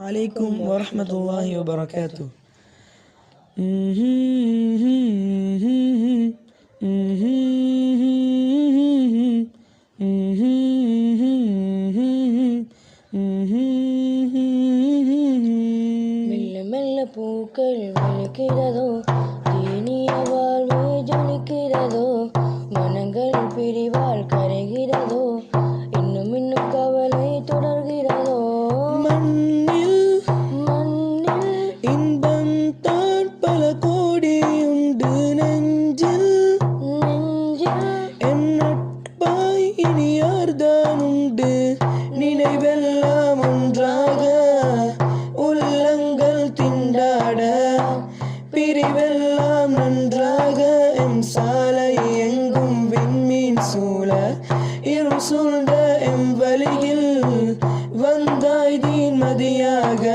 عليكم ورحمة الله وبركاته. மெல்ல மெல்ல பூக்கள் விழுக்கிறதோ, தேனிய வாழ்வு ஜொலிக்கிறதோ, மனங்கள் பிரிவால் கரைகிறதோ, இன்னும் இன்னும் கவலை தொடர்கிறதோ. மண்ணில் இன்பம் தான் பல கோடி உண்டு, நெஞ்சில் என் நட்பாய் இனி யார்தான் உண்டு. நினைவெல்லாம் ஒன்றாக உள்ளங்கள் திண்டாட, பிரிவெல்லாம் நன்றாக எம் சாலை எங்கும் விண்மீன் சூழ, இருள் சூழ்ந்த எம் வழியில் வந்தாய் தீன் மதியாக,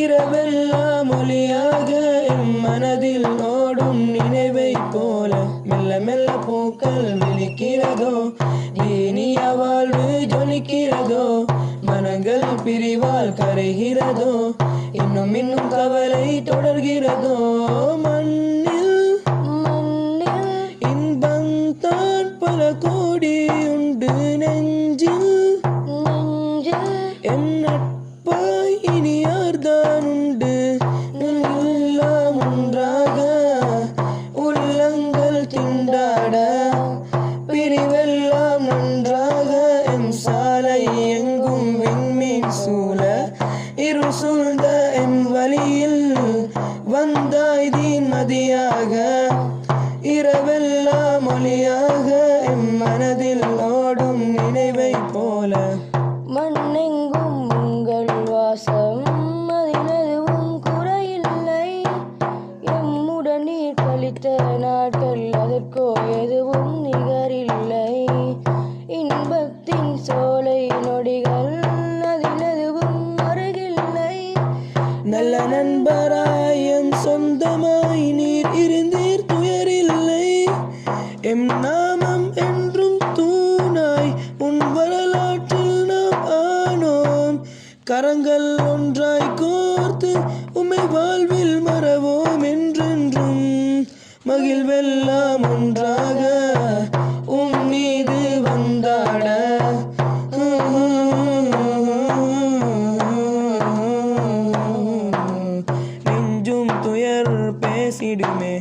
இரவெல்லாம் ஒளியாக எம் மனதில் ஓடும் நினைவை போல. மெல்ல மெல்ல பூக்கள் விழிக்கிறதோ, தீனிய வாழ்வு ஜொலிக்கிறதோ, மனங்கள் பிரிவால் கரைகிறதோ, இன்னும் இன்னும் கவலை தொடர்கிறதோ. மண்ணில் இன்பம் தான் பல கோடி உண்டு, நெஞ்சில் எம் நட்பாய் இனி யார்தான் உண்டு. எல்லாம் ஒன்றாக உள்ளங்கள் திண்டாட, பிரிவெல்லாம் நன்றாக எம் சாலை எங்கும் விண்மீன் சூழ, இருள் சூழ்ந்த எம் வழியில் வந்தாய் தீன் மதியாக, இரவெல்லாம் ஒளியாக எம் மனதில் ஓடும் நினைவை போல. மண்ணெங்கும் உங்கள் வாசம், அதில் எதுவும் குறையில்லை. எம்முடன் நீர் கழித்த நாட்கள், அதற்கோ எதுவும் நிகரில்லை. இன்பத்தின் சோலை நொடிகள், அதில் எதுவும் அருகில்லை. நல்ல நண்பராய் எம் சொந்தமாய் நீர் இருந்தீர், துயரில்லை. எம் நாமம் என்றும் தூணாய் உன் வரலாற்றில் நாம் ஆனோம். கரங்கள் ஒன்றாய் கோர்த்து உம்மை வாழ்வில் மறவோம் என்றென்றும். மகிழ்வெல்லாம் ஒன்றாக உம் மீது வந்தாட, நெஞ்சும் துயர் பேசிடுமே,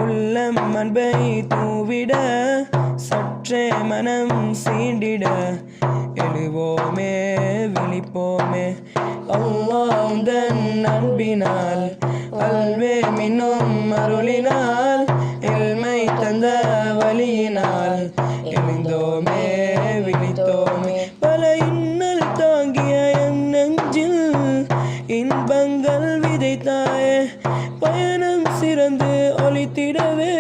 உள்ளம் அன்பை தூவிட, சற்றே மனம் சீண்டிட, எழுவோமே விழிப்போமே. அல்லாஹ் உந்தன் அன்பினால், அல்வே மின்னும் அருளினால், எல்மை தந்த வழியினால், எழுந்தோமே விழித்தோமே. பல இன்னல் தாங்கிய என் நெஞ்சில் இன்பங்கள் விதைத்தாயே, பயணம் சிறந்து ஒளித்திடவே